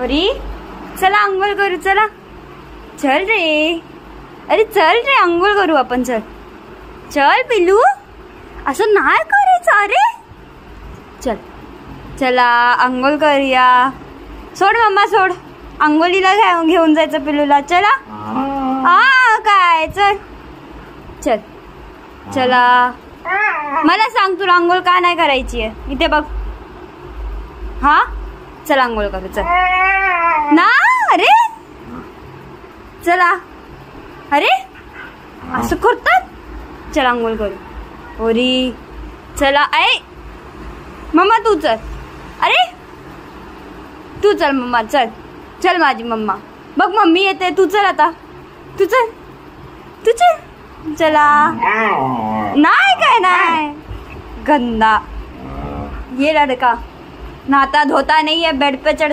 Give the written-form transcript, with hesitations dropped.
अरे चला अंघोळ करू, चला चल रे, अरे चल रे अंघोळ करू आपण, चल चल पिलू, असं नाही करायचं, अरे चल चला अंघोळ करूया. सोड मम्मा सोड, अंघोळीला घेऊन जायचं पिलूला, चला. हा काय, चल चल चला. मला सांग तुला अंघोळ का नाही करायची आहे, इथे बघ. हा चल अंघोळ करू, चल ना. अरे चला, अरे असं करतात. चल अंघोळ करू. ओरी चला. ऐ मम्मा तू चल, अरे तू चल मम्मा, चल चल माझी मम्मा. बघ मम्मी येते, तू चल आता, तू चल, तू चल. चला. नाही काय नाही, गंदा ये लड़का नहाता धोता नहीं है, बेड पे चढ़